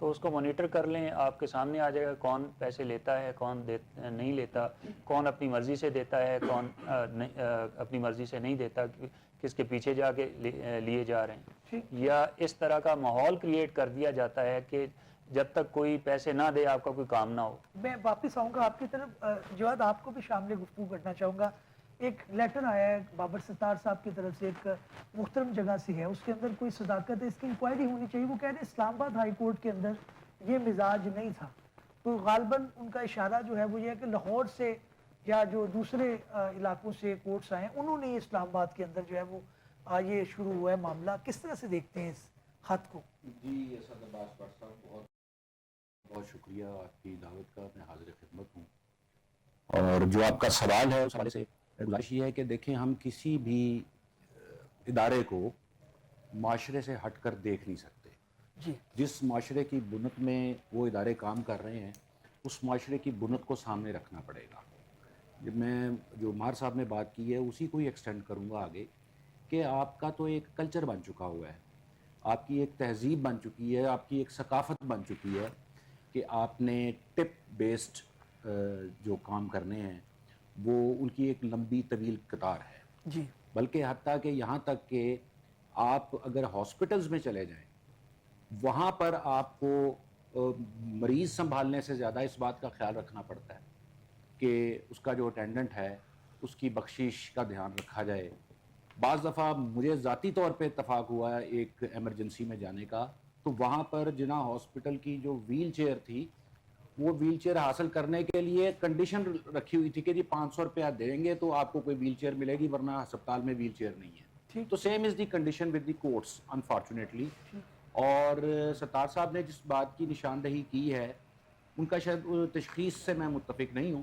تو اس کو مانیٹر کر لیں, آپ کے سامنے آ جائے گا کون پیسے لیتا ہے, کون نہیں لیتا, کون اپنی مرضی سے دیتا ہے, کون اپنی مرضی سے نہیں دیتا, کس کے پیچھے جا کے لیے جا رہے ہیں. یا اس طرح کا ماحول کریٹ کر دیا جاتا ہے کہ جب تک کوئی پیسے نہ دے آپ کا کوئی کام نہ ہو. میں واپس آؤں گا آپ کی طرف. جواد, آپ کو بھی شامل گفتگو کرنا چاہوں گا. ایک لیٹر آیا ہے بابر ستار صاحب کی طرف سے, ایک محترم جگہ سے ہے, اس کے اندر کوئی صداقت ہے, اس کی انکوائری ہونی چاہیے. وہ کہہ رہے ہیں اسلام آباد ہائی کورٹ کے اندر یہ مزاج نہیں تھا. تو غالباً ان کا اشارہ جو ہے وہ یہ ہے کہ لاہور سے یا جو دوسرے علاقوں سے کورٹس آئے ہیں انہوں نے اسلام آباد کے اندر جو ہے وہ یہ شروع ہوا ہے معاملہ. کس طرح سے دیکھتے ہیں اس خط کو؟ جی اسد عباس بٹ صاحب, بہت شکریہ آپ کی دعوت کا, میں حاضر خدمت ہوں. اور جو آپ کا سوال ہے اس حوالے سے گزارش یہ ہے کہ دیکھیں, ہم کسی بھی ادارے کو معاشرے سے ہٹ کر دیکھ نہیں سکتے. جی, جس معاشرے کی بنت میں وہ ادارے کام کر رہے ہیں اس معاشرے کی بنت کو سامنے رکھنا پڑے گا. جب میں جو مار صاحب نے بات کی ہے اسی کو ہی ایکسٹینڈ کروں گا آگے, کہ آپ کا تو ایک کلچر بن چکا ہوا ہے, آپ کی ایک تہذیب بن چکی ہے, آپ کی ایک ثقافت بن چکی ہے کہ آپ نے ٹپ بیسڈ جو کام کرنے ہیں وہ ان کی ایک لمبی طویل قطار ہے. جی, بلکہ حتیٰ کہ یہاں تک کہ آپ اگر ہاسپٹلز میں چلے جائیں وہاں پر آپ کو مریض سنبھالنے سے زیادہ اس بات کا خیال رکھنا پڑتا ہے کہ اس کا جو اٹینڈنٹ ہے اس کی بخشش کا دھیان رکھا جائے. بعض دفعہ مجھے ذاتی طور پہ اتفاق ہوا ہے ایک ایمرجنسی میں جانے کا, تو وہاں پر جناح ہاسپٹل کی جو ویل چیئر تھی وہ ویل چیئر حاصل کرنے کے لیے کنڈیشن رکھی ہوئی تھی کہ جی 500 روپیہ دیں گے تو آپ کو کوئی ویل چیئر ملے گی, ورنہ ہسپتال میں ویل چیئر نہیں ہے. تو same is the condition with the courts unfortunately. اور ستار صاحب نے جس بات کی نشاندہی کی ہے ان کا شاید تشخیص سے میں متفق نہیں ہوں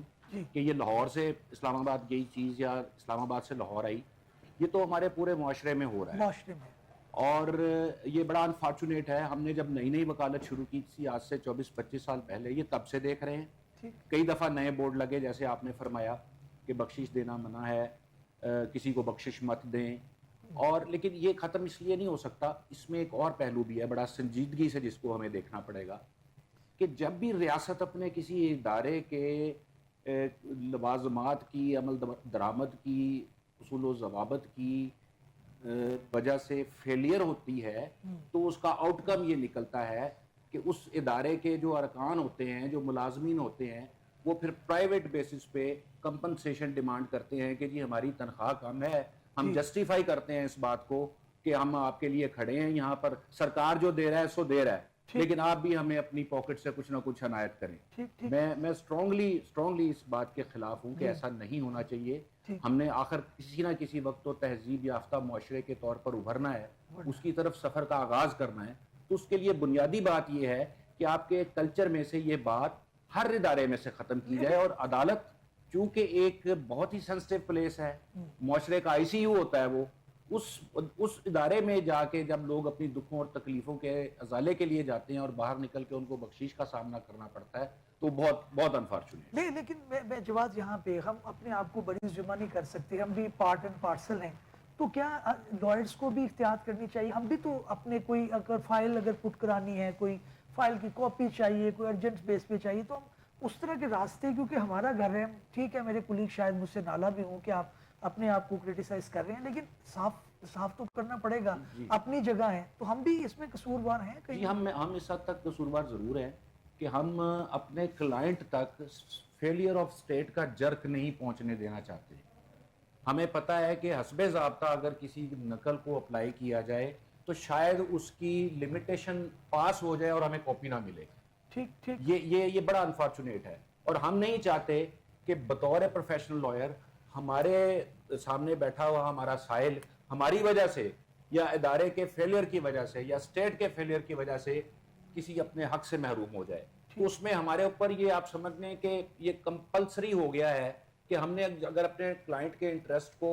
کہ یہ لاہور سے اسلام آباد گئی چیز یا اسلام آباد سے لاہور آئی. یہ تو ہمارے پورے معاشرے میں ہو رہا ہے معاشرے میں. اور یہ بڑا انفارچونیٹ ہے. ہم نے جب نئی نئی وکالت شروع کی تھی آج سے 24-25 سال پہلے, یہ تب سے دیکھ رہے ہیں. کئی دفعہ نئے بورڈ لگے جیسے آپ نے فرمایا کہ بخشش دینا منع ہے, کسی کو بخشش مت دیں. اور لیکن یہ ختم اس لیے نہیں ہو سکتا, اس میں ایک اور پہلو بھی ہے بڑا سنجیدگی سے جس کو ہمیں دیکھنا پڑے گا کہ جب بھی ریاست اپنے کسی ادارے کے لوازمات کی, عمل درآمد کی, اصول و ضوابط کی وجہ سے فیلئر ہوتی ہے تو اس کا آؤٹ کم یہ نکلتا ہے کہ اس ادارے کے جو ارکان ہوتے ہیں, جو ملازمین ہوتے ہیں, وہ پھر پرائیویٹ بیسس پہ کمپنسیشن ڈیمانڈ کرتے ہیں کہ جی ہماری تنخواہ کم ہے, ہم جسٹیفائی کرتے ہیں اس بات کو کہ ہم آپ کے لیے کھڑے ہیں یہاں پر, سرکار جو دے رہا ہے سو دے رہا ہے, لیکن آپ بھی ہمیں اپنی پاکٹ سے کچھ نہ کچھ عنایت کریں. میں اسٹرانگلی اس بات کے خلاف ہوں کہ ایسا نہیں ہونا چاہیے. ہم نے آخر کسی نہ کسی وقت تو تہذیب یافتہ معاشرے کے طور پر ابھرنا ہے, اس کی طرف سفر کا آغاز کرنا ہے. تو اس کے لیے بنیادی بات یہ ہے کہ آپ کے کلچر میں سے یہ بات ہر ادارے میں سے ختم کی جائے. اور عدالت چونکہ ایک بہت ہی سینسٹیو پلیس ہے, معاشرے کا ICU ہوتا ہے, وہ اس ادارے میں جا کے جب لوگ اپنی دکھوں اور تکلیفوں کے ازالے کے لیے جاتے ہیں اور باہر نکل کے ان کو بخشش کا سامنا کرنا پڑتا ہے تو بہت انفارچونیٹ. نہیں, لیکن میں جواز یہاں پہ ہم اپنے آپ کو بڑی ذمہ نہیں کر سکتے, ہم بھی پارٹ اینڈ پارسل ہیں. تو کیا لائرز کو بھی احتیاط کرنی چاہیے؟ ہم بھی تو اپنے کوئی اگر فائل پٹ کرانی ہے, کوئی فائل کی کاپی چاہیے, کوئی ارجنٹ بیس پہ چاہیے, تو ہم اس طرح کے راستے, کیونکہ ہمارا گھر ہے, ٹھیک ہے میرے کولیگ شاید مجھ سے نالا بھی ہوں کہ آپ اپنے آپ کو کرٹیسائز کر رہے ہیں, لیکن صاف تو کرنا پڑے گا. اپنی جگہ ہے تو ہم بھی اس میں قصوروار ہیں کہیں. جی, ہم اس حد تک قصوروار ضرور ہیں کہ ہم اپنے کلائنٹ تک فیلئر آف اسٹیٹ کا جرک نہیں پہنچنے دینا چاہتے. ہمیں پتہ ہے کہ حسب ضابطہ اگر کسی نقل کو اپلائی کیا جائے تو شاید اس کی لمیٹیشن پاس ہو جائے اور ہمیں کاپی نہ ملے. ٹھیک, یہ بڑا انفارچونیٹ ہے. اور ہم نہیں چاہتے کہ بطور پروفیشنل لائر ہمارے سامنے بیٹھا ہوا ہمارا سائل ہماری وجہ سے یا ادارے کے فیلئر کی وجہ سے یا اسٹیٹ کے فیلئر کی وجہ سے کسی اپنے حق سے محروم ہو جائے. تو اس میں ہمارے اوپر یہ آپ سمجھ لیں کہ یہ کمپلسری ہو گیا ہے کہ ہم نے اگر اپنے کلائنٹ کے انٹرسٹ کو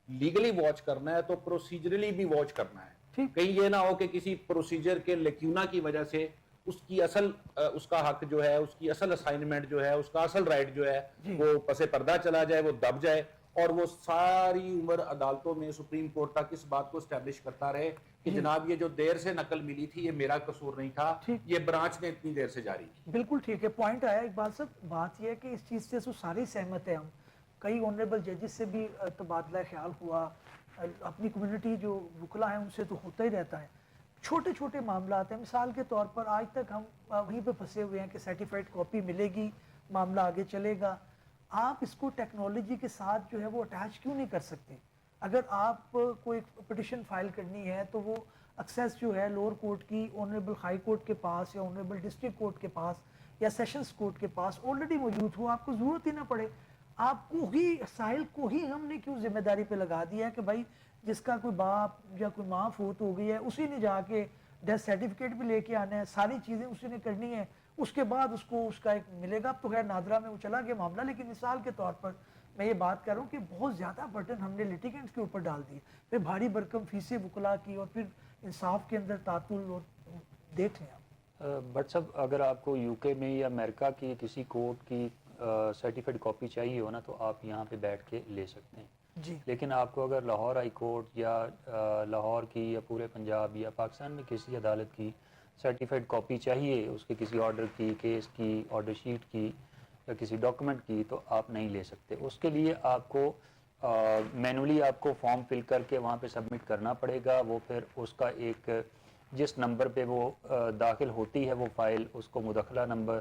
لیگلی واچ کرنا ہے تو پروسیجرلی بھی واچ کرنا ہے. کہیں یہ نہ ہو کہ کسی پروسیجر کے لیکیونا کی وجہ سے اس کا حق جو ہے, اس کی اصل اسائنمنٹ جو ہے, اس کا اصل رائٹ جو ہے وہ پس پردہ چلا جائے, وہ دب جائے, اور وہ ساری عمر عدالتوں میں سپریم کورٹ تک اس بات کو اسٹیبلش کرتا رہے کہ جناب یہ جو دیر سے نقل ملی تھی یہ میرا قصور نہیں تھا, یہ برانچ نے اتنی دیر سے جاری کی. بالکل ٹھیک ہے, پوائنٹ آیا اقبال صاحب. بات یہ ہے کہ اس چیز سے تو سارے سہمت ہیں ہم, کئی آنریبل ججز سے بھی تبادلہ خیال ہوا, اپنی کمیونٹی جو وکلا ہیں ان سے تو ہوتا ہی رہتا ہے. چھوٹے چھوٹے معاملات ہیں, مثال کے طور پر آج تک ہم وہیں پہ پھنسے ہوئے ہیں کہ سرٹیفائڈ کاپی ملے گی, معاملہ آگے چلے گا. آپ اس کو ٹیکنالوجی کے ساتھ جو ہے وہ اٹیچ کیوں نہیں کر سکتے؟ اگر آپ کو ایک پٹیشن فائل کرنی ہے تو وہ ایکسیس جو ہے لوور کورٹ کی آنریبل ہائی کورٹ کے پاس یا آنریبل ڈسٹرکٹ کورٹ کے پاس یا سیشنز کورٹ کے پاس آلریڈی موجود ہو, آپ کو ضرورت ہی نہ پڑے. آپ کو ہی سائل کو ہی ہم نے کیوں ذمہ داری پہ لگا دیا ہے کہ بھائی جس کا کوئی باپ یا کوئی ماں فوت ہو گئی ہے اسی نے جا کے ڈیتھ سرٹیفکیٹ بھی لے کے آنا ہے, ساری چیزیں اسی نے کرنی ہے, اس کے بعد اس کو اس کا ایک ملے گا. تو خیر نادرا میں وہ چلا گیا معاملہ, لیکن مثال کے طور پر میں یہ بات کر رہا ہوں کہ بہت زیادہ برڈن ہم نے لیٹیگنٹس کے اوپر ڈال دی, پھر بھاری بھرکم فیسیں وکلا کی, اور پھر انصاف کے اندر تعطل. اور دیکھ لیں آپ بٹ صاحب اگر آپ کو یو کے میں یا امریکہ کی کسی کورٹ کی سرٹیفائڈ کاپی چاہیے ہو نا تو آپ یہاں پہ بیٹھ کے لے سکتے ہیں جی. لیکن آپ کو اگر لاہور ہائی کورٹ یا لاہور کی یا پورے پنجاب یا پاکستان میں کسی عدالت کی سرٹیفائڈ کاپی چاہیے اس کے کسی آرڈر کی, کیس کی, آرڈر شیٹ کی یا کسی ڈاکومنٹ کی, تو آپ نہیں لے سکتے. اس کے لیے آپ کو مینولی آپ کو فارم فل کر کے وہاں پہ سبمٹ کرنا پڑے گا. وہ پھر اس کا ایک جس نمبر پہ وہ داخل ہوتی ہے وہ فائل, اس کو مداخلہ نمبر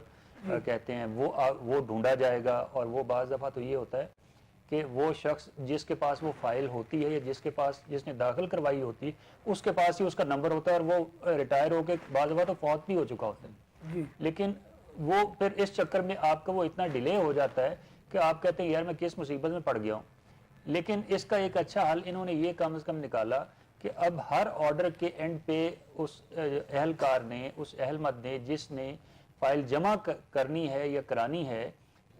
کہتے ہیں, وہ ڈھونڈا جائے گا. اور وہ بعض دفعہ تو یہ ہوتا ہے کہ وہ شخص جس کے پاس وہ فائل ہوتی ہے یا جس نے داخل کروائی ہوتی ہے اس کے پاس ہی اس کا نمبر ہوتا ہے, اور وہ ریٹائر ہو کے بعض دفعہ تو فوت بھی ہو چکا ہوتا ہے. لیکن وہ پھر اس چکر میں آپ کا وہ اتنا ڈیلے ہو جاتا ہے کہ آپ کہتے ہیں یار میں کس مصیبت میں پڑ گیا ہوں. لیکن اس کا ایک اچھا حل انہوں نے یہ کم از کم نکالا کہ اب ہر آرڈر کے اینڈ پہ اس اہلکار نے, اس اہل مند نے جس نے فائل جمع کرنی ہے یا کرانی ہے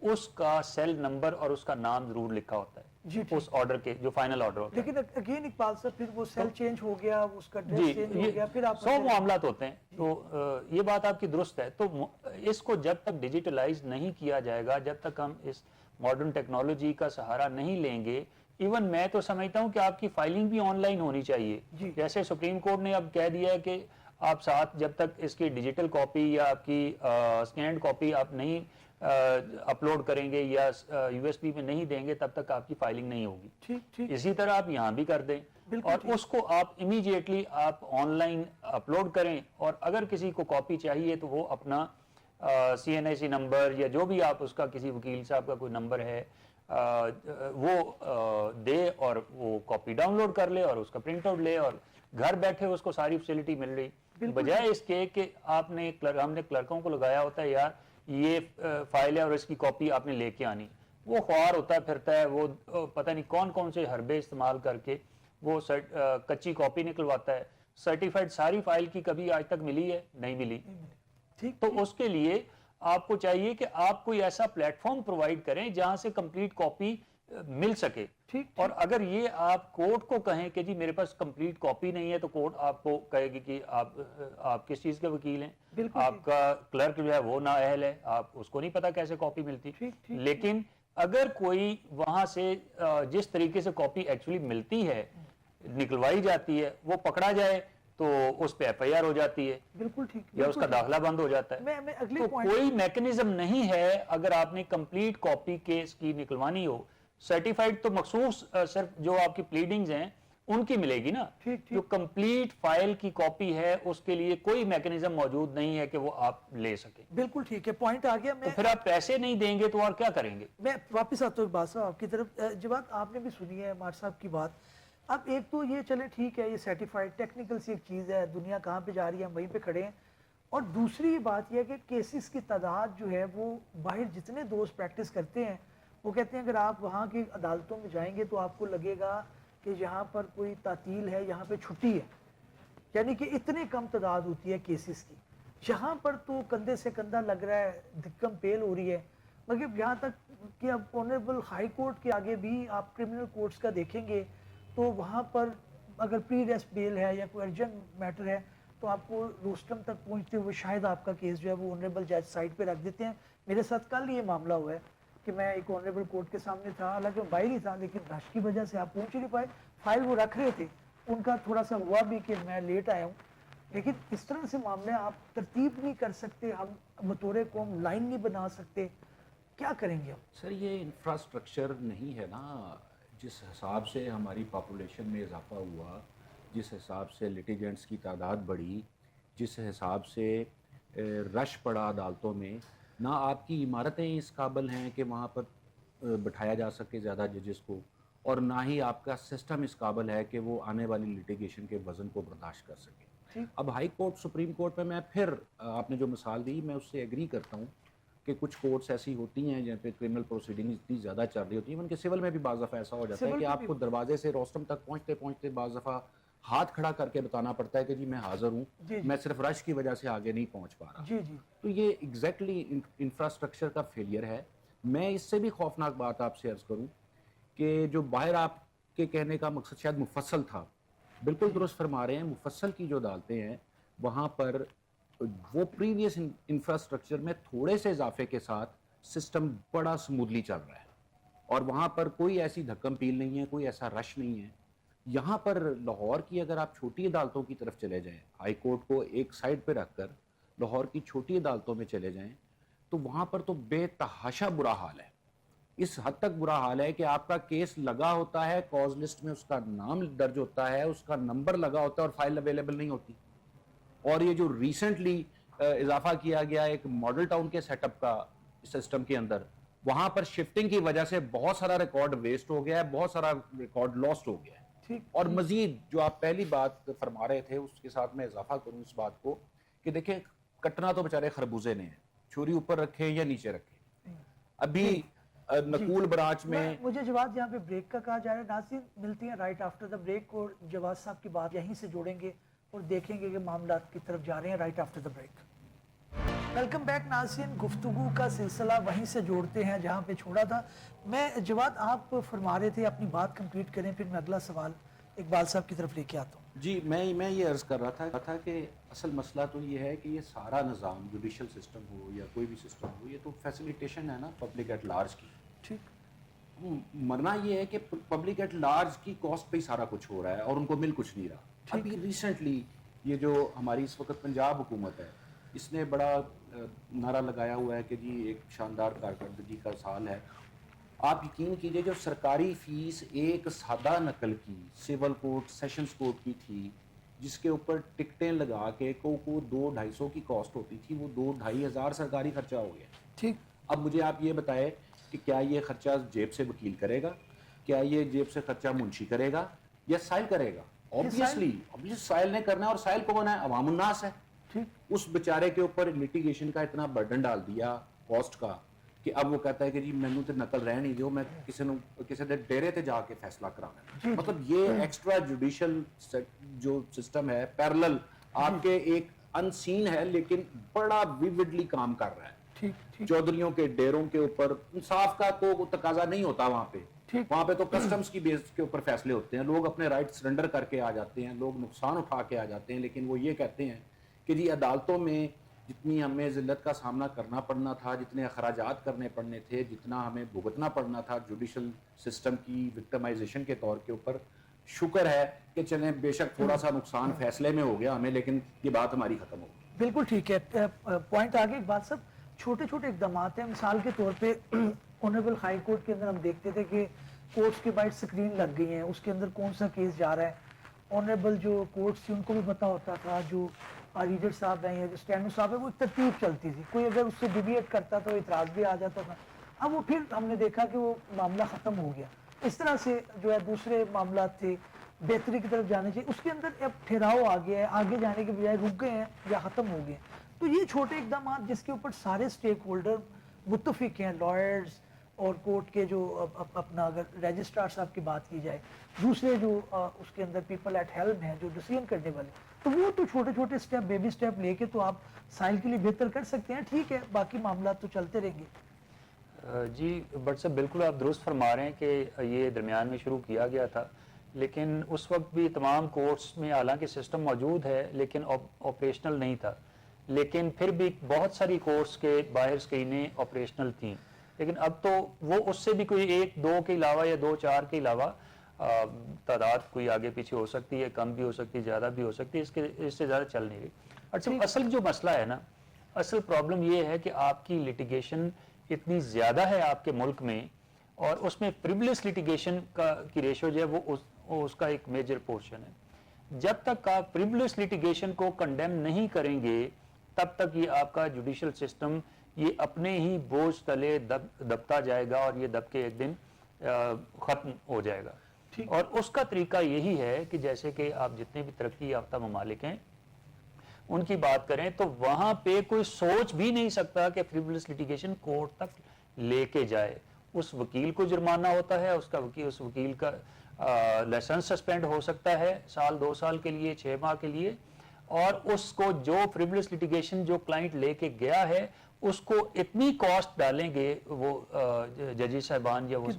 اس کا سیل نمبر اور اس کا نام ضرور لکھا ہوتا ہے اس آرڈر کے جو فائنل آرڈر ہوتا ہے. لیکن اگین اقبال صاحب پھر وہ سیل چینج ہو گیا, اس کا ڈریس چینج ہو گیا, پھر آپ 100 معاملات ہوتے ہیں. تو یہ بات آپ کی درست ہے. تو اس کو جب تک ڈیجیٹلائز نہیں کیا جائے گا, جب تک ہم اس ماڈرن ٹیکنالوجی کا سہارا نہیں لیں گے, ایون میں تو سمجھتا ہوں کہ آپ کی فائلنگ بھی آن لائن ہونی چاہیے. جیسے سپریم کورٹ نے اب کہہ دیا ہے کہ آپ ساتھ جب تک اس کی ڈیجیٹل کاپی یا آپ کی اسکینڈ کاپی آپ نہیں اپلوڈ کریں گے یا یو ایس بی میں نہیں دیں گے تب تک آپ کی فائلنگ نہیں ہوگی. اسی طرح آپ یہاں بھی کر دیں اور اس کو آپ امیڈیٹلی آپ آن لائن اپلوڈ کریں. اور اگر کسی کو کاپی چاہیے تو وہ اپنا CNIC نمبر یا جو بھی آپ اس کا کسی وکیل صاحب کا کوئی نمبر ہے وہ دے اور وہ کاپی ڈاؤن لوڈ کر لے اور اس کا پرنٹ آؤٹ لے, اور گھر بیٹھے اس کو ساری فیسلٹی مل رہی. بجائے اس کے کہ ہم نے کلرکوں کو لگایا ہوتا ہے یار یہ فائل ہے اور اس کی کاپی آپ نے لے کے آنی, وہ خوار ہوتا پھرتا ہے, وہ پتہ نہیں کون کون سے حربے استعمال کر کے وہ کچی کاپی نکلواتا ہے. سرٹیفائڈ ساری فائل کی کبھی آج تک ملی ہے؟ نہیں ملی. تو اس کے لیے آپ کو چاہیے کہ آپ کوئی ایسا پلیٹ فارم پرووائڈ کریں جہاں سے کمپلیٹ کاپی مل سکے. اور اگر یہ آپ کورٹ کو کہیں کہ جی میرے پاس کمپلیٹ کاپی نہیں ہے تو کورٹ آپ کو کہے گی کہ آپ کس چیز کے وکیل ہیں, آپ کا کلرک جو ہے وہ نااہل ہے, آپ اس کو نہیں پتا کیسے کاپی ملتی. لیکن اگر کوئی وہاں سے جس طریقے سے کاپی ایکچولی ملتی ہے نکلوائی جاتی ہے وہ پکڑا جائے تو اس پہ FIR ہو جاتی ہے, بالکل ٹھیک, یا اس کا داخلہ بند ہو جاتا ہے. تو کوئی میکنزم نہیں ہے اگر آپ نے کمپلیٹ کاپی کیس کی نکلوانی ہو. سرٹیفائڈ تو مخصوص صرف جو آپ کی پلیڈنگز ہیں ان کی ملے گی نا, جو کمپلیٹ فائل کی کاپی ہے اس کے لیے کوئی میکنزم موجود نہیں ہے کہ وہ آپ لے سکیں. بالکل ٹھیک ہے, پوائنٹ آ گیا. تو پھر آپ پیسے نہیں دیں گے تو اور کیا کریں گے؟ میں واپس آتا ہوں اقبال صاحب آپ کی طرف. جو بات آپ نے بھی سنی ہے مار صاحب کی بات, اب ایک تو یہ چلے ٹھیک ہے یہ سرٹیفائڈ ٹیکنیکل سی ایک چیز ہے, دنیا کہاں پہ جا رہی ہے ہم وہیں پہ کھڑے ہیں. اور دوسری بات یہ ہے کہ کیسز کی تعداد جو ہے وہ باہر جتنے دوست پریکٹس کرتے ہیں وہ کہتے ہیں اگر آپ وہاں کی عدالتوں میں جائیں گے تو آپ کو لگے گا کہ یہاں پر کوئی تعطیل ہے, یہاں پہ چھٹی ہے, یعنی کہ اتنے کم تعداد ہوتی ہے کیسز کی. یہاں پر تو کندھے سے کندھا لگ رہا ہے, دھکم پیل ہو رہی ہے. مگر یہاں تک کہ اب آنریبل ہائی کورٹ کے آگے بھی آپ کرمنل کورٹس کا دیکھیں گے تو وہاں پر اگر پری ریسٹ بیل ہے یا کوئی ارجنٹ میٹر ہے تو آپ کو روسٹم تک پہنچتے ہوئے شاید آپ کا کیس جو ہے وہ آنریبل جج سائٹ پہ رکھ دیتے ہیں. میرے ساتھ کل یہ معاملہ ہوا ہے کہ میں ایک آنریبل کورٹ کے سامنے تھا, حالانکہ میں باہر ہی تھا, لیکن رش کی وجہ سے آپ پہنچ ہی نہیں پائے. فائل وہ رکھ رہے تھے, ان کا تھوڑا سا ہوا بھی کہ میں لیٹ آیا ہوں. لیکن اس طرح سے معاملے آپ ترتیب نہیں کر سکتے, ہم بطور قوم لائن نہیں بنا سکتے, کیا کریں گے ہم؟ سر یہ انفراسٹرکچر نہیں ہے نا. جس حساب سے ہماری پاپولیشن میں اضافہ ہوا, جس حساب سے لیٹیگنٹس کی تعداد بڑھی, جس حساب سے رش پڑا عدالتوں میں, نہ آپ کی عمارتیں اس قابل ہیں کہ وہاں پر بٹھایا جا سکے زیادہ ججز کو, اور نہ ہی آپ کا سسٹم اس قابل ہے کہ وہ آنے والی لیٹیگیشن کے وزن کو برداشت کر سکے. اب ہائی کورٹ, سپریم کورٹ میں پھر آپ نے جو مثال دی میں اس سے ایگری کرتا ہوں کہ کچھ کورٹس ایسی ہوتی ہیں جہاں پہ کرمنل پروسیڈنگ اتنی زیادہ چل رہی ہوتی ہیں, ان کے سول میں بھی بعض دفعہ ایسا ہو جاتا ہے کہ آپ کو دروازے سے روسٹم تک پہنچتے پہنچتے بعض دفعہ ہاتھ کھڑا کر کے بتانا پڑتا ہے کہ جی میں حاضر ہوں, میں صرف رش کی وجہ سے آگے نہیں پہنچ پا رہا. تو یہ ایگزیکٹلی انفراسٹرکچر کا فیلئر ہے. میں اس سے بھی خوفناک بات آپ سے عرض کروں کہ جو باہر آپ کے کہنے کا مقصد شاید مفصل تھا, بالکل درست فرما رہے ہیں. مفصل کی جو عدالتیں ہیں وہاں پر وہ پریویس انفراسٹرکچر میں تھوڑے سے اضافے کے ساتھ سسٹم بڑا سمودلی چل رہا ہے, اور وہاں پر کوئی ایسی دھکم پیل نہیں ہے, کوئی ایسا رش نہیں ہے. یہاں پر لاہور کی اگر آپ چھوٹی عدالتوں کی طرف چلے جائیں, ہائی کورٹ کو ایک سائڈ پہ رکھ کر لاہور کی چھوٹی عدالتوں میں چلے جائیں, تو وہاں پر تو بے تحاشا برا حال ہے. اس حد تک برا حال ہے کہ آپ کا کیس لگا ہوتا ہے, کاز لسٹ میں اس کا نام درج ہوتا ہے, اس کا نمبر لگا ہوتا ہے, اور فائل اویلیبل نہیں ہوتی. اور یہ جو ریسنٹلی اضافہ کیا گیا ایک ماڈل ٹاؤن کے سیٹ اپ کا سسٹم کے اندر, وہاں پر شفٹنگ کی وجہ سے بہت سارا ریکارڈ ویسٹ ہو گیا ہے, بہت سارا ریکارڈ لاسٹ ہو گیا ہے. اور مزید جو آپ پہلی بات فرما رہے تھے اس کے ساتھ میں اضافہ کروں اس بات کو کہ دیکھیں کٹنا تو بیچارے خربوزے نے ہیں, چھری اوپر رکھیں یا نیچے رکھیں. ابھی نقول برانچ میں مجھے جواد یہاں پہ بریک کا کہا جا رہا ہے. ناظرین ملتی ہیں رائٹ آفٹر دا بریک, اور جواد صاحب کی بات یہیں سے جوڑیں گے اور دیکھیں گے کہ معاملات کی طرف جا رہے ہیں right after the break. Welcome back ناظرین, گفتگو کا سلسلہ وہیں سے جوڑتے ہیں جہاں پہ چھوڑا تھا. میں جواد آپ فرما رہے تھے, اپنی بات کمپلیٹ کریں, پھر میں اگلا سوال اقبال صاحب کی طرف لے کے آتا ہوں. جی میں یہ عرض کر رہا تھا کہ اصل مسئلہ تو یہ ہے کہ یہ سارا نظام جوڈیشل سسٹم ہو یا کوئی بھی سسٹم ہو, یہ تو فیسیلیٹیشن ہے نا پبلک ایٹ لارج کی. ٹھیک, مرنا یہ ہے کہ پبلک ایٹ لارج کی کاسٹ پہ ہی سارا کچھ ہو رہا ہے اور ان کو مل کچھ نہیں رہا. ابھی ریسنٹلی یہ جو ہماری اس وقت پنجاب حکومت ہے, اس نے بڑا نعرہ لگایا ہوا ہے کہ جی ایک شاندار کارکردگی کا سال ہے. آپ یقین کیجئے جو سرکاری فیس ایک سادہ نقل کی سول کورٹ سیشنز کورٹ کی تھی, جس کے اوپر ٹکٹیں لگا کے کو 200-250 کی کاسٹ ہوتی تھی, وہ 2-2.5 ہزار سرکاری خرچہ ہو گیا. ٹھیک, اب مجھے آپ یہ بتائیں کہ کیا یہ خرچہ جیب سے وکیل کرے گا, کیا یہ جیب سے خرچہ منشی کرے گا یا سائل کرے گا؟ obviously سائل نے کرنا ہے, اور سائل کون ہے؟ عوام الناس ہے. اس بیچارے کے اوپر لیٹیگیشن کا اتنا برڈن ڈال دیا کاسٹ کا کہ اب وہ کہتا ہے کہ جی مینوں تے نقل رہ نہیں دیو, میں کسی دے ڈیرے تے جا کے فیصلہ کرانا. مطلب یہ ایکسٹرا جوڈیشل جو سسٹم ہے پیرلل آپ کے ایک ان سین ہے, لیکن بڑا ویوڈلی کام کر رہا ہے. چودھریوں کے ڈیروں کے اوپر انصاف کا تو تقاضا نہیں ہوتا وہاں پہ تو کسٹمز کی بیس کے اوپر فیصلے ہوتے ہیں, لوگ اپنے رائٹ سرنڈر کر کے آ جاتے ہیں, لوگ نقصان اٹھا کے آ جاتے ہیں, لیکن وہ یہ کہتے ہیں کہ جی عدالتوں میں جتنی ہمیں ذلت کا سامنا کرنا پڑنا تھا, جتنے اخراجات کرنے پڑنے تھے, جتنا ہمیں بھگتنا پڑنا تھا جوڈیشل سسٹم کی وکٹمائزیشن کے طور کے اوپر, شکر ہے کہ چلیں بے شک تھوڑا سا نقصان فیصلے میں ہو گیا ہمیں, لیکن یہ بات ہماری ختم ہو گئی. بالکل ٹھیک ہے. پوائنٹ آگے ایک بات, سب چھوٹے چھوٹے اقدامات ہیں. مثال کے طور پہ آنریبل ہائی کورٹ کے اندر ہم دیکھتے تھے کہ کورٹس کے باہر سکرین لگ گئی ہیں, اس کے اندر کون سا کیس جا رہا ہے. آنریبل جو کورٹس تھی ان کو بھی پتا ہوتا تھا, جو ریڈر صاحب ہیں یا جو اسٹینو صاحب ہیں, وہ ایک ترتیب چلتی تھی, کوئی اگر اس سے ڈیویٹ کرتا تو اعتراض بھی آ جاتا تھا. اب وہ پھر ہم نے دیکھا کہ وہ معاملہ ختم ہو گیا. اس طرح سے جو ہے دوسرے معاملات تھے بہتری کی طرف جانے چاہیے, اس کے اندر اب ٹھہراؤ آ گیا ہے, آگے جانے کے بجائے رک گئے ہیں یا ختم ہو گئے. تو یہ چھوٹے اقدامات جس کے اوپر سارے سٹیک ہولڈر متفق ہیں, لائرز اور کورٹ کے جو اپنا اگر رجسٹرار صاحب کی بات کی جائے, دوسرے جو اس کے اندر پیپل ایٹ ہیلم ہیں جو ڈیسیژن کرنے والے, تو وہ تو چھوٹے چھوٹے سٹیپ بیبی سٹیپ لے کے تو آپ سائل کے لیے بہتر کر سکتے ہیں. ٹھیک ہے, باقی معاملات تو چلتے رہیں گے. جی بٹ صاحب بالکل آپ درست فرما رہے ہیں کہ یہ درمیان میں شروع کیا گیا تھا, لیکن اس وقت بھی تمام کورٹس میں حالانکہ سسٹم موجود ہے لیکن آپریشنل نہیں تھا, لیکن پھر بھی بہت ساری کورٹس کے باہر اسکرینیں آپریشنل تھیں. لیکن اب تو وہ اس سے بھی کوئی 1-2 کے علاوہ یا 2-4 کے علاوہ تعداد کوئی آگے پیچھے ہو سکتی ہے, کم بھی ہو سکتی ہے, زیادہ بھی ہو سکتی ہے, اس سے زیادہ چل نہیں رہی. اچھا, اصل جو مسئلہ ہے نا, اصل پرابلم یہ ہے کہ آپ کی لٹیگیشن اتنی زیادہ ہے آپ کے ملک میں, اور اس میں پریولیج لٹیگیشن کی ریشو جو ہے وہ اس کا ایک میجر پورشن ہے. جب تک آپ پریولیج لٹیگیشن کو کنڈیم نہیں کریں گے تب تک یہ آپ کا جوڈیشل سسٹم یہ اپنے ہی بوجھ تلے دبتا جائے گا, اور یہ دب کے ایک دن ختم ہو جائے گا. اور اس کا طریقہ یہی ہے کہ جیسے کہ آپ جتنے بھی ترقی یافتہ ممالک ہیں ان کی بات کریں تو وہاں پہ کوئی سوچ بھی نہیں سکتا کہ فریولیج لٹیگیشن کورٹ تک لے کے جائے. اس وکیل کو جرمانہ ہوتا ہے, اس وکیل کا لائسنس سسپینڈ ہو سکتا ہے 1-2 سال کے لیے, 6 ماہ کے لیے, اور اس کو جو فریولیج لٹیگیشن جو کلائنٹ لے کے گیا ہے اس کو اتنی کاسٹ ڈالیں گے وہ ججی صاحبان یا وہ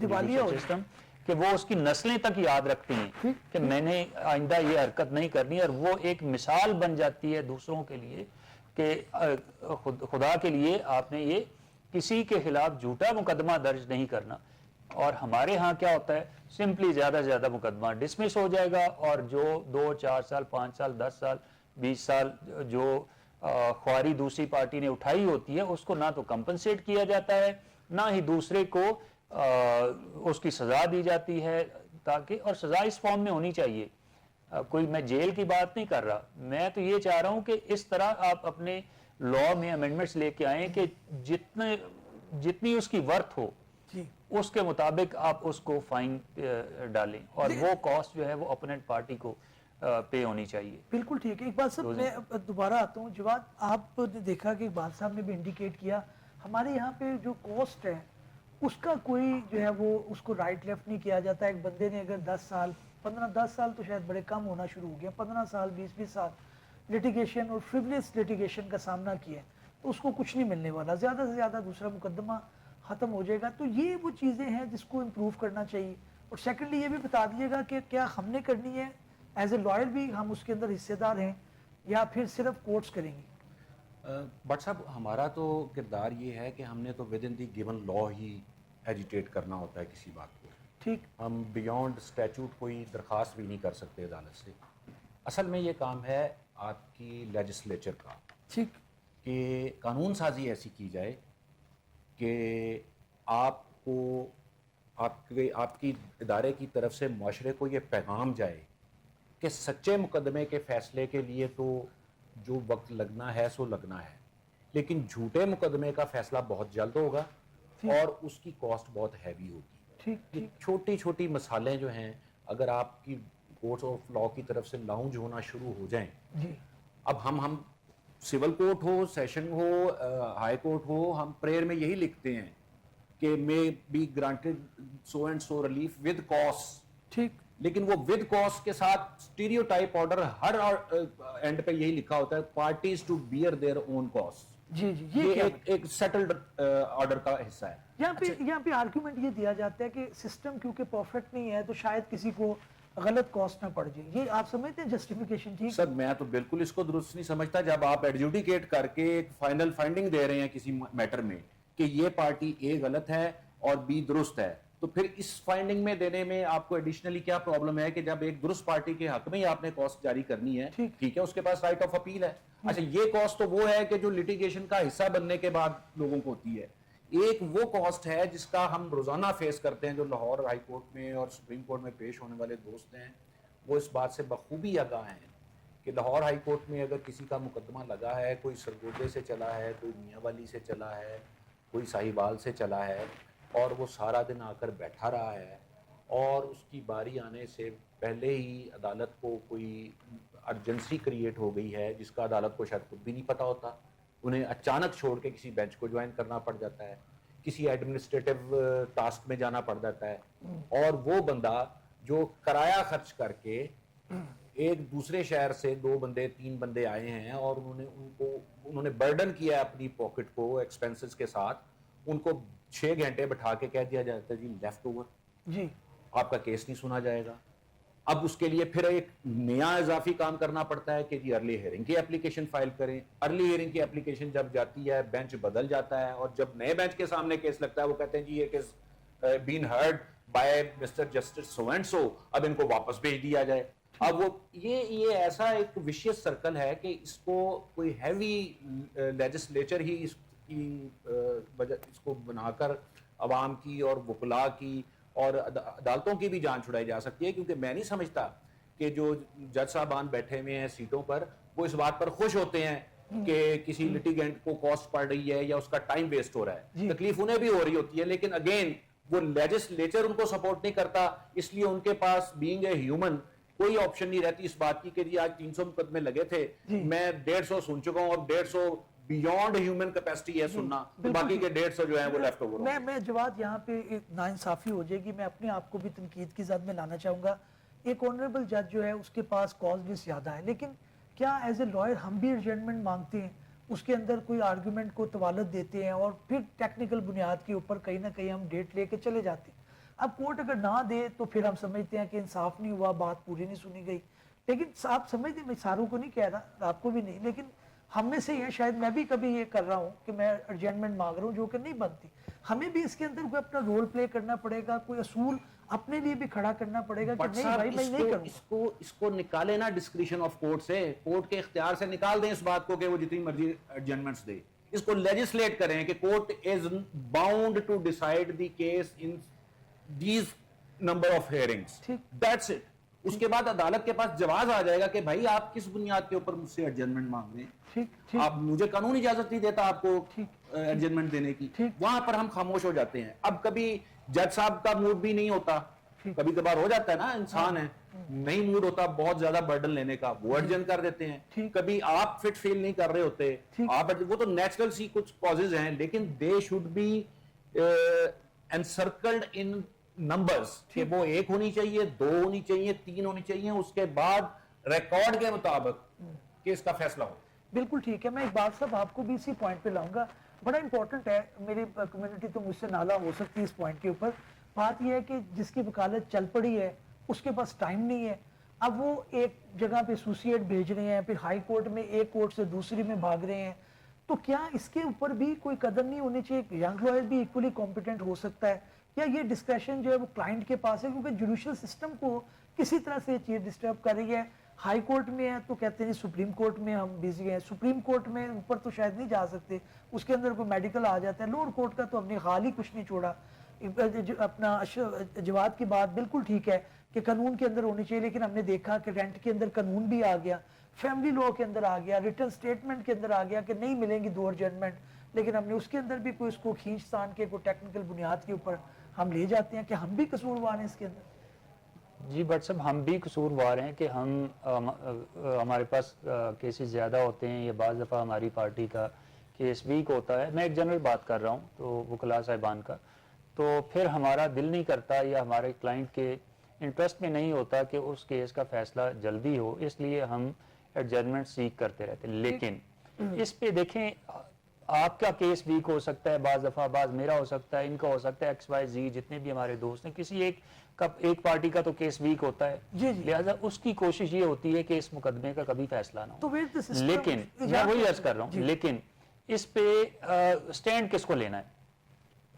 سسٹم کہ وہ اس کی نسلیں تک یاد رکھتی ہیں کہ میں نے آئندہ یہ حرکت نہیں کرنی, اور وہ ایک مثال بن جاتی ہے دوسروں کے لیے کہ خدا کے لیے آپ نے یہ کسی کے خلاف جھوٹا مقدمہ درج نہیں کرنا. اور ہمارے ہاں کیا ہوتا ہے, سمپلی زیادہ سے زیادہ مقدمہ ڈسمس ہو جائے گا, اور جو 2-4 سال 5 سال 10 سال 20 سال جو خواری دوسری پارٹی نے اٹھائی ہوتی ہے اس کو نہ تو کمپنسیٹ کیا جاتا ہے, نہ ہی دوسرے کو اس کی سزا دی جاتی ہے. تاکہ, اور سزا اس فارم میں ہونی چاہیے, کوئی میں جیل کی بات نہیں کر رہا, میں تو یہ چاہ رہا ہوں کہ اس طرح آپ اپنے لا میں امینڈمنٹس لے کے آئیں کہ جتنی اس کی ورتھ ہو اس کے مطابق آپ اس کو فائن ڈالیں, اور وہ کاسٹ جو ہے وہ اپوننٹ پارٹی کو پے ہونی چاہیے. بالکل ٹھیک ہے. اقبال صاحب میں دوبارہ آتا ہوں. جواد, آپ نے دیکھا کہ اقبال صاحب نے بھی انڈیکیٹ کیا ہمارے یہاں پہ جو کاسٹ ہے اس کا کوئی جو ہے وہ اس کو رائٹ لیفٹ نہیں کیا جاتا. ایک بندے نے اگر 10 سال 10 سال تو شاید بڑے کم ہونا شروع ہو گیا, 15 سال 20 سال لٹیگیشن اور فریولیج لٹیگیشن کا سامنا کیا تو اس کو کچھ نہیں ملنے والا, زیادہ سے زیادہ دوسرا مقدمہ ختم ہو جائے گا. تو یہ وہ چیزیں ہیں جس کو امپروو کرنا چاہیے. اور سیکنڈلی یہ بھی بتا دیجیے گا کہ کیا ہم نے کرنی ہے ایز اے لائر بھی, ہم اس کے اندر حصے دار ہیں, یا پھر صرف کورٹس کریں گے؟ بٹ صاحب ہمارا تو کردار یہ ہے کہ ہم نے تو with in the given law he agitate کرنا ہوتا ہے کسی بات کو. ٹھیک, ہم بیونڈ اسٹیچوٹ کوئی درخواست بھی نہیں کر سکتے عدالت سے. اصل میں یہ کام ہے آپ کی لیجسلیچر کا, ٹھیک, کہ قانون سازی ایسی کی جائے کہ آپ کو آپ کی ادارے کی طرف سے معاشرے کو یہ پیغام جائے کہ سچے مقدمے کے فیصلے کے لیے تو جو وقت لگنا ہے سو لگنا ہے, لیکن جھوٹے مقدمے کا فیصلہ بہت جلد ہوگا اور اس کی کاسٹ بہت ہیوی ہوگی. یہ چھوٹی چھوٹی مثالیں جو ہیں اگر آپ کی کورٹس آف لا کی طرف سے لاؤنج ہونا شروع ہو جائیں, اب ہم سول کورٹ ہو, سیشن ہو, ہائی کورٹ ہو, ہم پریئر میں یہی لکھتے ہیں کہ may be granted so and so relief with cost. ٹھیک, لیکن وہ ود کاسٹ کے ساتھ اسٹیریوٹائپ آرڈر ہر اینڈ پہ یہی لکھا ہوتا ہے parties to bear their own cost. جی جی, یہ ایک سیٹلڈ آرڈر کا حصہ ہے. یہاں پہ آرگیومنٹ یہ دیا جاتا ہے کہ سسٹم کیونکہ پرفیکٹ نہیں ہے تو شاید کسی کو غلط کاسٹ نہ پڑ جائے. یہ آپ سمجھتے ہیں جسٹیفیکیشن ٹھیک؟ سر میں تو بالکل اس کو درست نہیں سمجھتا. جب آپ ایڈجوڈیکیٹ کر کے ایک فائنل فائنڈنگ دے رہے ہیں کسی میٹر میں کہ یہ پارٹی اے غلط ہے اور بی درست ہے, تو پھر اس فائنڈنگ میں دینے میں آپ کو ایڈیشنلی کیا پرابلم ہے کہ جب ایک درست پارٹی کے حق میں ہی آپ نے کاسٹ جاری کرنی ہے, ٹھیک ہے, اس کے پاس رائٹ آف اپیل ہے. اچھا, یہ کاسٹ تو وہ ہے کہ جو لٹیگیشن کا حصہ بننے کے بعد لوگوں کو ہوتی ہے. ایک وہ کاسٹ ہے جس کا ہم روزانہ فیس کرتے ہیں, جو لاہور ہائی کورٹ میں اور سپریم کورٹ میں پیش ہونے والے دوست ہیں وہ اس بات سے بخوبی آگاہ ہیں کہ لاہور ہائی کورٹ میں اگر کسی کا مقدمہ لگا ہے, کوئی سرگودے سے چلا ہے, کوئی میاں والی سے چلا ہے, کوئی ساہیوال سے چلا ہے, اور وہ سارا دن آ کر بیٹھا رہا ہے, اور اس کی باری آنے سے پہلے ہی عدالت کو کوئی ارجنسی کریٹ ہو گئی ہے جس کا عدالت کو شاید خود بھی نہیں پتہ ہوتا, انہیں اچانک چھوڑ کے کسی بینچ کو جوائن کرنا پڑ جاتا ہے, کسی ایڈمنسٹریٹو ٹاسک میں جانا پڑ جاتا ہے, اور وہ بندہ جو کرایہ خرچ کر کے ایک دوسرے شہر سے 2 بندے 3 بندے آئے ہیں اور انہوں نے برڈن کیا ہے اپنی پاکٹ کو ایکسپینسز کے ساتھ, ان کو 6 گھنٹے بٹھا کے کہہ دیا جاتا ہے جی لیفٹ اوور, جی آپ کا کیس نہیں سنا جائے گا. اب اس کے لیے پھر ایک نیا اضافی کام کرنا پڑتا ہے کہ جی ارلی ہیئرنگ کی اپلیکیشن فائل کریں. ارلی ہیئرنگ کی اپلیکیشن جب جاتی ہے بینچ بدل جاتا ہے, اور جب نئے بینچ کے سامنے کیس لگتا ہے وہ کہتے ہیں جی یہ case been heard by Mr Justice so and so, اب ان کو واپس بھیج دیا جائے. اب وہ یہ ایسا ایک وشیس سرکل ہے کہ اس کو کوئی ہیوی لیجسلیچر ہی اس کو بنا کر عوام کی اور وکلاء کی اور عدالتوں کی بھی جان چھڑائی جا سکتی ہے. کیونکہ میں نہیں سمجھتا کہ جو جج صاحبان بیٹھے ہوئے ہیں سیٹوں پر وہ اس بات پر خوش ہوتے ہیں کہ کسی لٹیگنٹ کو کاسٹ پڑ رہی ہے یا اس کا ٹائم ویسٹ ہو رہا ہے. تکلیف انہیں بھی ہو رہی ہوتی ہے, لیکن اگین وہ لیجسلیچر ان کو سپورٹ نہیں کرتا, اس لیے ان کے پاس بینگ اے ہیومن کوئی آپشن نہیں رہتی اس بات کی کہ جی آج 300 مقدمے لگے تھے, میں 150 سن چکا ہوں, اور 150 بیونڈ ہیومن کیپیسٹی ہے سننا, باقی کے 150 جو ہیں وہ لیفٹ اوور. میں جواد یہاں پہ ایک ناانصافی ہو جائے گی, میں اپنے آپ کو بھی تنقید کی زد میں لانا چاہوں گا. ایک آنریبل جج جو ہے اس کے پاس کاز لسٹ زیادہ ہے, لیکن کیا ایز اے لائر ہم بھی ارجنمنٹ مانگتے ہیں, اس کے اندر کوئی آرگومنٹ کو طوالت دیتے ہیں اور پھر ٹیکنیکل بنیاد کے اوپر کہیں نہ کہیں ہم ڈیٹ لے کے چلے جاتے ہیں. اب کورٹ اگر نہ دے تو پھر ہم سمجھتے ہیں کہ انصاف نہیں ہوا, بات پوری نہیں سنی گئی. لیکن آپ سمجھتے ہیں, میں ساروں کو نہیں کہہ رہا, آپ کو بھی نہیں, لیکن ہم میں سے یہ شاید میں بھی کبھی یہ کر رہا ہوں کہ میں ارجنمنٹ مانگ رہا ہوں جو کہ نہیں بنتی. ہمیں بھی اس کے اندر کوئی اپنا رول پلے کرنا پڑے گا, کوئی اصول اپنے لیے بھی کھڑا کرنا پڑے گا کہ نہیں بھائی میں نہیں کروں. اس کو نکالے نا ڈسکریشن آف کورٹ سے, کورٹ کے اختیار سے نکال دیں اس بات کو کہ وہ جتنی مرضی ارجنمنٹس دے. اس کو لیجسلیٹ کریں کہ court is bound to decide the case in these number of hearings, that's it. اس کے بعد عدالت کے پاس جواز آ جائے گا کہ بھائی آپ کس بنیاد کے اوپر مجھ سے ارجنمنٹ مانگ رہے ہیں, آپ مجھے قانون اجازت نہیں دیتا آپ کو ارجنمنٹ دینے کی. وہاں پر ہم خاموش ہو جاتے ہیں. اب کبھی جج صاحب کا موڈ بھی نہیں ہوتا, کبھی کبھار ہو جاتا ہے نا, انسان ہے, نہیں موڈ ہوتا بہت زیادہ برڈن لینے کا, وہ ارجن کر دیتے ہیں. کبھی آپ فٹ فیل نہیں کر رہے ہوتے, آپ وہ تو نیچرل سی کچھ کازز ہیں, لیکن they should be encircled in numbers کہ وہ 1 ہونی چاہیے, 2 ہونی چاہیے, 3 ہونی چاہیے, اس کے بعد ریکارڈ کے مطابق کیس کا فیصلہ ہو. بالکل ٹھیک ہے. میں اقبال صاحب آپ کو بھی اسی پوائنٹ پہ لاؤں گا, بڑا امپورٹنٹ ہے. میری کمیونٹی تو مجھ سے نالا ہو سکتی ہے اس پوائنٹ کے اوپر. بات یہ ہے کہ جس کی وکالت چل پڑی ہے اس کے پاس ٹائم نہیں ہے. اب وہ ایک جگہ پہ ایسوسیٹ بھیج رہے ہیں, پھر ہائی کورٹ میں ایک کورٹ سے دوسری میں بھاگ رہے ہیں, تو کیا اس کے اوپر بھی کوئی قدر نہیں ہونی چاہیے؟ ینگ لائر بھی ایکولی کمپیٹنٹ ہو سکتا ہے, یا یہ ڈسکریشن جو ہے وہ کلائنٹ کے پاس ہے؟ کیونکہ جوڈیشل سسٹم کو کسی طرح سے یہ چیز ڈسٹرب کر رہی ہے. ہائی کورٹ میں ہے تو کہتے ہیں سپریم کورٹ میں ہم بزی ہیں, سپریم کورٹ میں اوپر تو شاید نہیں جا سکتے, اس کے اندر کوئی میڈیکل آ جاتا ہے. لوور کورٹ کا تو ہم نے خیال ہی کچھ نہیں چھوڑا. اپنا جواد کی بات بالکل ٹھیک ہے کہ قانون کے اندر ہونی چاہیے, لیکن ہم نے دیکھا کہ رینٹ کے اندر قانون بھی آ گیا, فیملی لاء کے اندر آ گیا, ریٹن سٹیٹمنٹ کے اندر آ گیا کہ نہیں ملیں گی 2 ارجنمنٹ, لیکن ہم نے اس کے اندر بھی کوئی اس کو کھینچ تان کے کوئی ٹیکنیکل بنیاد کے اوپر ہم لے جاتے ہیں کہ ہم بھی قصوروار ہیں اس کے اندر. جی بٹ صاحب, ہم بھی قصوروار ہیں کہ ہم ہمارے پاس کیسز زیادہ ہوتے ہیں, یا بعض دفعہ ہماری پارٹی کا کیس ویک ہوتا ہے. میں ایک جنرل بات کر رہا ہوں تو وکلاء صاحبان کا, تو پھر ہمارا دل نہیں کرتا یا ہمارے کلائنٹ کے انٹرسٹ میں نہیں ہوتا کہ اس کیس کا فیصلہ جلدی ہو, اس لیے ہم ایڈجرمنٹ سیک کرتے رہتے ہیں. لیکن اس پہ دیکھیں, آپ کا کیس ویک ہو سکتا ہے بعض دفعہ, بعض میرا ہو سکتا ہے, ان کا ہو سکتا ہے, XYZ جتنے بھی ہمارے دوست ہیں, کسی ایک پارٹی کا تو کیس ویک ہوتا ہے, لہٰذا اس کی کوشش یہ ہوتی ہے کہ اس مقدمے کا کبھی فیصلہ نہ ہو. لیکن میں وہی عرض کر رہا ہوں, لیکن اس پہ سٹینڈ کس کو لینا ہے؟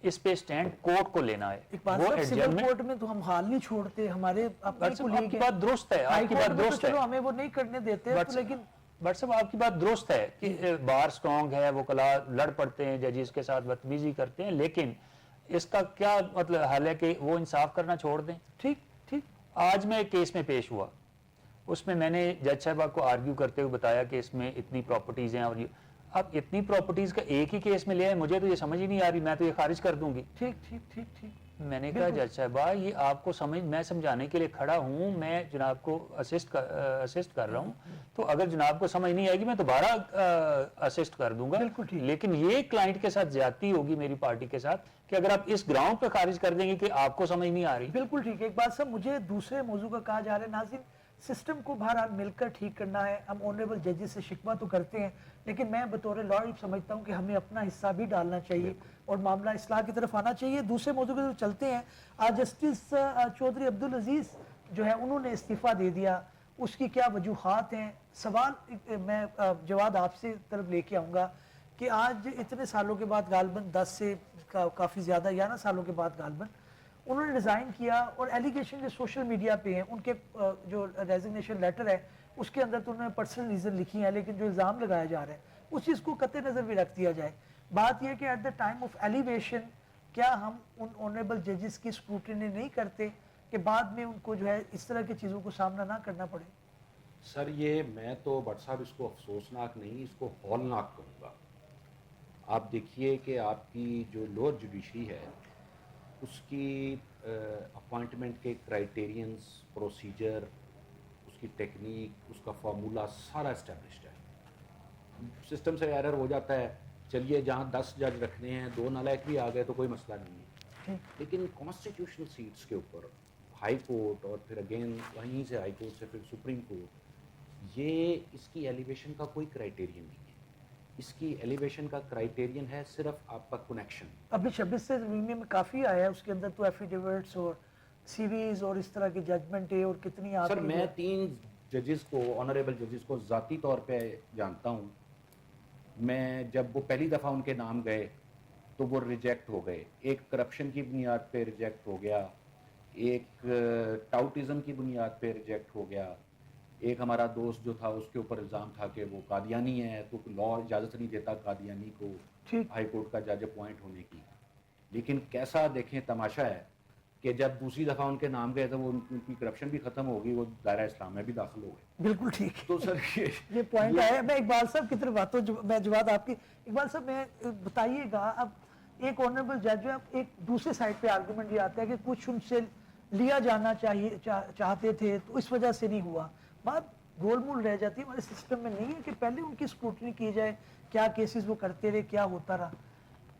اس پہ سٹینڈ کورٹ کو لینا ہے. وہ ایڈجرمنٹ کورٹ میں تو ہم حال نہیں چھوڑتے, ہمارے اپنے آپ کی بات درست ہے, آپ کی بات درست ہے, چلو ہمیں وہ نہیں کرنے دیتے, لیکن بٹ صاحب آپ کی بات درست ہے کہ بار سٹرونگ ہے, وکلاء لڑ پڑتے ہیں, ججز کے ساتھ بدتمیزی کرتے ہیں, لیکن اس کا کیا مطلب حل ہے کہ وہ انصاف کرنا چھوڑ دیں؟ ٹھیک. آج میں ایک کیس میں پیش ہوا, اس میں میں نے جج صاحبہ کو آرگیو کرتے ہوئے بتایا کہ اس میں اتنی پراپرٹیز ہیں, اور اب اتنی پراپرٹیز کا ایک ہی کیس میں لیا ہے, مجھے تو یہ سمجھ ہی نہیں آ رہی, میں تو یہ خارج کر دوں گی. ٹھیک. میں نے کہا جج صاحبہ یہ آپ کو میں سمجھانے کے لیے کھڑا ہوں, میں جناب کو اسسٹ کر رہا ہوں, تو اگر جناب کو سمجھ نہیں آئے گی میں دوبارہ اسسٹ کر دوں گا. لیکن یہ کلائنٹ کے ساتھ زیادتی ہوگی میری پارٹی کے ساتھ کہ اگر آپ اس گراؤنڈ پہ خارج کر دیں گے کہ آپ کو سمجھ نہیں آ رہی. بالکل ٹھیک ہے. ایک بات صاحب, مجھے دوسرے موضوع کا کہا جا رہا ہے, ناظرین سسٹم کو بہرحال مل کر ٹھیک کرنا ہے. ہم آنریبل ججز سے شکوہ تو کرتے ہیں, لیکن میں بطور لائر سمجھتا ہوں کہ ہمیں اپنا حصہ بھی ڈالنا چاہیے اور معاملہ اصلاح کی طرف آنا چاہیے. دوسرے موضوع کی طرف چلتے ہیں. آج جسٹس چودھری عبدالعزیز جو ہے انہوں نے استعفیٰ دے دیا, اس کی کیا وجوہات ہیں؟ سوال میں جواد آپ سے طرف لے کے آؤں گا کہ آج اتنے سالوں کے بعد غالباً 10 سے کافی زیادہ 11 سالوں کے بعد غالباً انہوں نے ریزائن کیا, اور ایلیگیشن جو سوشل میڈیا پہ ہیں ان کے جو ریزگنیشن لیٹر ہے اس کے اندر تو انہوں نے پرسنل ریزن لکھی ہیں, لیکن جو الزام لگایا جا رہا ہے اس چیز کو قطع نظر بھی رکھ دیا جائے. بات یہ کہ at the time of elevation کیا ہم ان آنریبل ججز کی اسکروٹنی نہیں کرتے کہ بعد میں ان کو جو ہے اس طرح کی چیزوں کو سامنا نہ کرنا پڑے؟ سر یہ میں تو بٹ صاحب اس کو افسوسناک نہیں, اس کو ہولناک کہوں گا. آپ دیکھیے کہ آپ کی جو لوور جوڈیشری ہے اس کی اپوائنٹمنٹ کے کرائیٹیرینز, پروسیجر, اس کی ٹیکنیک, اس کا فارمولا سارا اسٹیبلشڈ ہے. سسٹم سے ایرر ہو جاتا ہے, چلیے جہاں 10 جج رکھنے ہیں 2 نالائق بھی آ گئے تو کوئی مسئلہ نہیں ہے, لیکن کانسٹیٹیوشنل سیٹس کے اوپر ہائی کورٹ اور پھر اگین وہیں سے ہائی کورٹ سے پھر سپریم کورٹ, یہ اس کی ایلیویشن کا کوئی کرائیٹیرین نہیں ہے. اس کی ایلیویشن کا کرائیٹیرین ہے صرف آپ کا کنیکشن. ابھی 26 سے زمین میں کافی آیا ہے, اس کے اندر تو ایفیڈیوٹس اور سیریز اور اس طرح کی ججمنٹ ہے, اور کتنی آپ سر میں 3 ججز کو, آنریبل ججز کو ذاتی طور پہ جانتا ہوں. میں جب وہ پہلی دفعہ ان کے نام گئے تو وہ ریجیکٹ ہو گئے. ایک کرپشن کی بنیاد پہ ریجیکٹ ہو گیا, ایک ٹاؤٹزم کی بنیاد پہ ریجیکٹ ہو گیا, ایک ہمارا دوست جو تھا اس کے اوپر الزام تھا کہ وہ قادیانی ہے تو لا اجازت نہیں دیتا قادیانی کو ہائی کورٹ کا جج اپوائنٹ ہونے کی. لیکن کیسا دیکھیں تماشا ہے کہ جب دوسری دفعہ ان کے نام گئے تو وہ ان کی کرپشن بھی ختم ہو گئی, وہ دائرہ اسلام میں بھی داخل ہو گئے. بالکل ٹھیک. تو سر یہ پوائنٹ ہے. میں اقبال صاحب کی طرف باتوں میں جواد آپ کی, اقبال صاحب میں بتائیے گا, اب ایک آنریبل جج جو ہے ایک دوسرے سائڈ پہ آرگومنٹ یہ آتا ہے کہ کچھ ان سے لیا جانا چاہتے تھے تو اس وجہ سے نہیں ہوا. بات گول مول رہ جاتی ہے, ہمارے سسٹم میں نہیں ہے کہ پہلے ان کی اسکروٹنی کی جائے, کیا کیسز وہ کرتے رہے, کیا ہوتا رہا,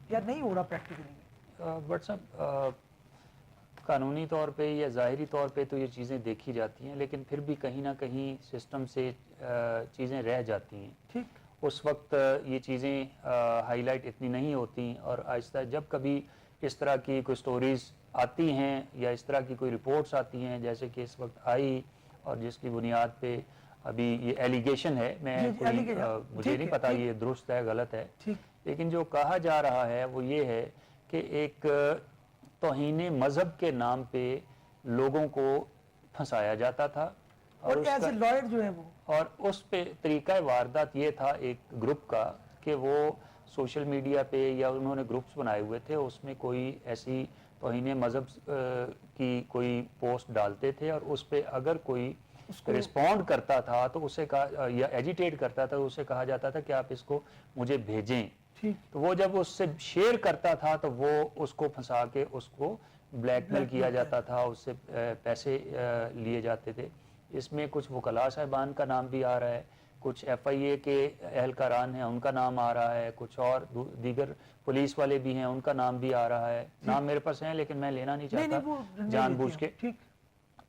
یا نہیں ہو رہا پریکٹیکلی؟ بٹ صاحب قانونی طور پہ یا ظاہری طور پہ تو یہ چیزیں دیکھی جاتی ہیں, لیکن پھر بھی کہیں نہ کہیں سسٹم سے چیزیں رہ جاتی ہیں. ٹھیک. اس وقت یہ چیزیں ہائی لائٹ اتنی نہیں ہوتی, اور آہستہ جب کبھی اس طرح کی کوئی سٹوریز آتی ہیں یا اس طرح کی کوئی رپورٹس آتی ہیں جیسے کہ اس وقت آئی, اور جس کی بنیاد پہ ابھی یہ ایلیگیشن ہے, میں مجھے نہیں پتا یہ درست ہے غلط ہے, لیکن جو کہا جا رہا ہے وہ یہ ہے کہ ایک توہین مذہب کے نام پہ لوگوں کو پھنسایا جاتا تھا, اور اس پہ طریقہ واردات یہ تھا ایک گروپ کا کہ وہ سوشل میڈیا پہ یا انہوں نے گروپس بنائے ہوئے تھے, اس میں کوئی ایسی توہین مذہب کی کوئی پوسٹ ڈالتے تھے, اور اس پہ اگر کوئی رسپونڈ کرتا تھا تو اسے یا ایجیٹیٹ کرتا تھا تو اسے کہا جاتا تھا کہ آپ اس کو مجھے بھیجیں. تو وہ جب اس سے شیئر کرتا تھا تو وہ اس کو پھنسا کے اس کو بلیک میل کیا جاتا تھا, اس سے پیسے لیے جاتے تھے. اس میں کچھ وکلاء صاحبان کا نام بھی آ رہا ہے, کچھ ایف آئی اے کے اہلکاران ہیں ان کا نام آ رہا ہے, کچھ اور دیگر پولیس والے بھی ہیں ان کا نام بھی آ رہا ہے. نام میرے پاس ہیں لیکن میں لینا نہیں چاہتا جان بوجھ کے.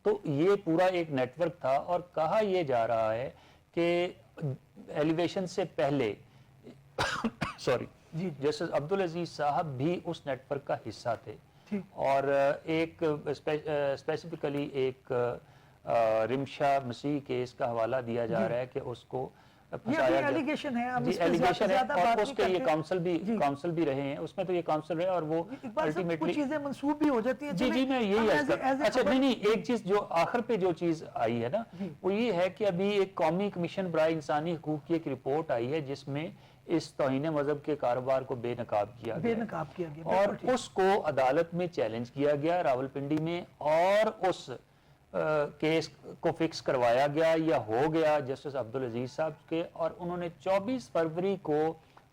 تو یہ پورا ایک نیٹ ورک تھا, اور کہا یہ جا رہا ہے کہ ایلیویشن سے پہلے جسٹس عبدالعزیز صاحب بھی اس نیٹ ورک کا حصہ تھے, اور ایک اسپیسیفکلی ایک رمشا مسیح کیس کا حوالہ دیا جا رہا ہے کہ اس کو یہ ایلیگیشن ہے, اور اس کے یہ کاؤنسل بھی رہے ہیں, اس میں تو یہ کاؤنسل رہے, اور وہ الٹیمیٹلی چیزیں منسوب بھی ہو جاتی ہیں. جی میں یہی اچھا نہیں ایک چیز جو آخر پہ جو چیز آئی ہے نا وہ یہ ہے کہ ابھی ایک قومی کمیشن برائے انسانی حقوق کی ایک رپورٹ آئی ہے جس میں اس توہین مذہب کے کاروبار کو بے نقاب کیا گیا, اور اس کو عدالت میں چیلنج کیا گیا راولپنڈی میں, اور اس کیس کو فکس کروایا گیا یا ہو گیا جسٹس عبدالعزیز صاحب کے, اور انہوں نے 24 فروری کو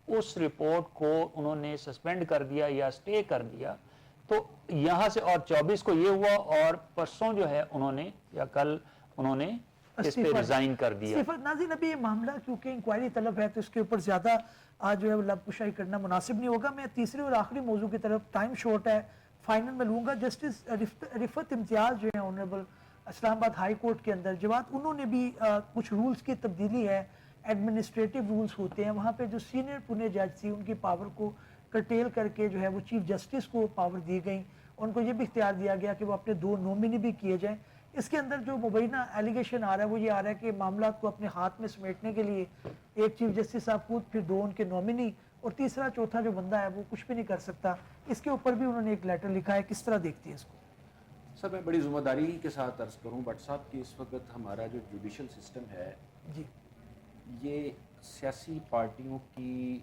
اس رپورٹ کو انہوں نے سسپینڈ کر دیا یا سٹے کر دیا. تو یہاں سے اور 24 کو یہ ہوا, اور پرسوں جو ہے انہوں نے یا کل انہوں نے اس پہ ریزائن کر دیا. ناظرین ابھی یہ معاملہ کیونکہ انکوائری طلب ہے تو اس کے اوپر زیادہ آج جو ہے لب کشائی کرنا مناسب نہیں ہوگا. میں تیسرے اور آخری موضوع کی طرف, ٹائم شارٹ ہے, فائنل میں لوں گا. جسٹس رفت امتیاز جو ہے آنریبل اسلام آباد ہائی کورٹ کے اندر, جواد انہوں نے بھی کچھ رولز کی تبدیلی ہے, ایڈمنسٹریٹو رولز ہوتے ہیں وہاں پہ, جو سینئر پونے جج تھی ان کی پاور کو کرٹیل کر کے جو ہے وہ چیف جسٹس کو پاور دی گئی, ان کو یہ بھی اختیار دیا گیا کہ وہ اپنے 2 نومینی بھی کیے جائیں. اس کے اندر جو مبینہ ایلیگیشن آ رہا ہے وہ یہ آ رہا ہے کہ معاملات کو اپنے ہاتھ میں سمیٹنے کے لیے ایک چیف جسٹس صاحب خود، پھر 2 ان کے نومنی، اور تیسرا چوتھا جو بندہ ہے وہ کچھ بھی نہیں کر سکتا. اس کے اوپر بھی انہوں نے ایک لیٹر لکھا ہے. کس طرح دیکھتی ہے اس کو؟ سر میں بڑی ذمہ داری کے ساتھ عرض کروں بٹ صاحب کہ اس وقت ہمارا جو جوڈیشل سسٹم ہے جی یہ سیاسی پارٹیوں کی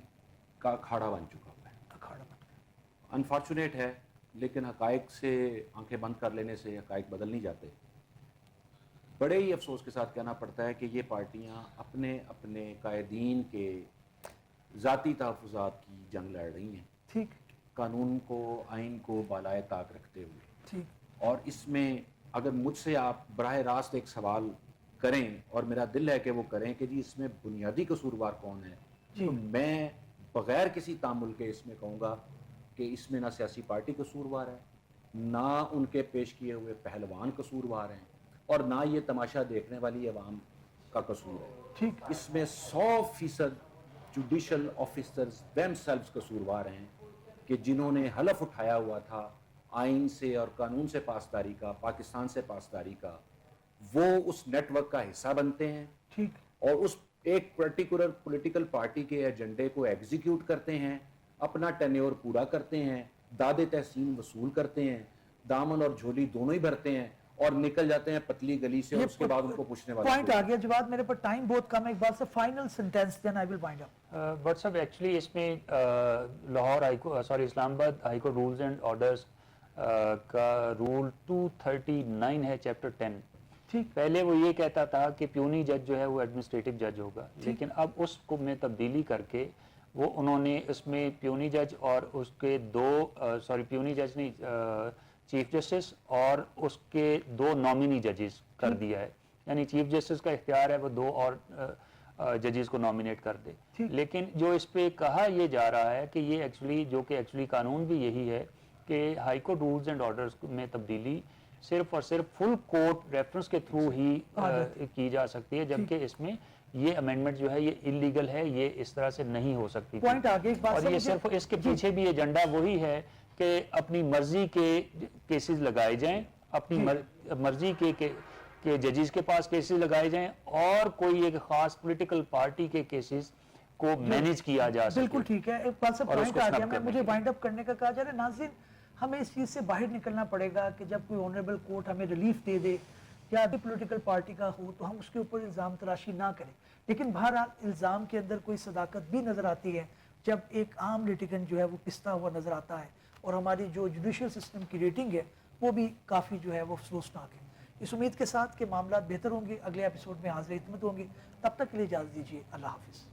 کا اکھاڑا بن چکا ہوا ہے. اکھاڑا بن گیا. انفارچونیٹ ہے لیکن حقائق سے آنکھیں بند کر لینے سے حقائق بدل نہیں جاتے. بڑے ہی افسوس کے ساتھ کہنا پڑتا ہے کہ یہ پارٹیاں اپنے اپنے قائدین کے ذاتی تحفظات کی جنگ لڑ رہی ہیں، ٹھیک قانون کو، آئین کو بالائے طاق رکھتے ہوئے. ٹھیک. اور اس میں اگر مجھ سے آپ براہ راست ایک سوال کریں اور میرا دل ہے کہ وہ کریں کہ جی اس میں بنیادی قصوروار کون ہے، جی. تو میں بغیر کسی تعامل کے اس میں کہوں گا کہ اس میں نہ سیاسی پارٹی قصوروار ہے، نہ ان کے پیش کیے ہوئے پہلوان قصوروار ہیں، اور نہ یہ تماشا دیکھنے والی عوام کا قصور ہے. ٹھیک. اس میں 100% جوڈیشل آفیسرز دیم سیلفز قصوروار ہیں کہ جنہوں نے حلف اٹھایا ہوا تھا آئین سے اور قانون سے پاسداری کا، پاکستان سے پاسداری کا، وہ اس نیٹ ورک کا حصہ بنتے ہیں ٹھیک. اور اس ایک پرٹیکولر پولیٹیکل پارٹی کے ایجنڈے کو ایگزیکیوٹ کرتے ہیں، اپنا ٹینیور پورا کرتے ہیں، داد تحسین وصول کرتے ہیں، دامن اور جھولی دونوں ہی بھرتے ہیں اور نکل جاتے ہیں پتلی گلی سے، اور اس کے بعد ان کو پوچھنے والا پوائنٹ آ گیا. جواد میرے پر ٹائم بہت کم ہے، ایک بار سے final sentence then I will wind up. But صاحب ایکچولی اس میں Lahore Islamabad high court rules and orders کا رول 239 ہے چیپٹر 10. ٹھیک. پہلے وہ یہ کہتا تھا کہ پیونی جج جو ہے وہ ایڈمنسٹریٹو جج ہوگا، لیکن اب اس کو میں تبدیلی کر کے وہ انہوں نے اس میں پیونی جج اور اس کے پیونی جج نہیں، چیف جسٹس اور اس کے 2 نامینی ججز کر دیا ہے. یعنی چیف جسٹس کا اختیار ہے وہ 2 اور ججز کو نامینیٹ کر دے. لیکن جو اس پہ کہا یہ جا رہا ہے کہ یہ ایکچولی قانون بھی یہی ہے کہ high court rules and orders میں تبدیلی صرف اور صرف فل کورٹ ریفرنس کے تھرو ہی کی جا سکتی ہے، جبکہ اس میں یہ امینڈمنٹ جو ہے یہ انلیگل ہے، یہ اس طرح سے نہیں ہو سکتی. پوائنٹ آگے ایک بات اور یہ صرف اس کے پیچھے بھی ایجنڈا وہی ہے کہ اپنی مرضی کے کیسز لگائے جائیں، اپنی مرضی کے ججز کے پاس کیسز لگائے جائیں، اور کوئی ایک خاص پولیٹیکل پارٹی کے کیسز کو مینیج کیا جا سکے. بالکل ٹھیک ہے. ایک بات سے پوائنٹ آ گیا. مجھے وائنڈ اپ کرنے کا کہا جا رہا ہے. ناظرین ہمیں اس چیز سے باہر نکلنا پڑے گا کہ جب کوئی آنریبل کورٹ ہمیں ریلیف دے دے یا ابھی پولیٹیکل پارٹی کا ہو تو ہم اس کے اوپر الزام تراشی نہ کریں. لیکن بہرحال الزام کے اندر کوئی صداقت بھی نظر آتی ہے جب ایک عام لیٹیگنٹ جو ہے وہ پستا ہوا نظر آتا ہے، اور ہماری جو جوڈیشل سسٹم کی ریٹنگ ہے وہ بھی کافی جو ہے وہ افسوسناک ہے. اس امید کے ساتھ کہ معاملات بہتر ہوں گے، اگلے ایپیسوڈ میں حاضر خدمت ہوں گی. تب تک کے لیے اجازت دیجیے. اللہ حافظ.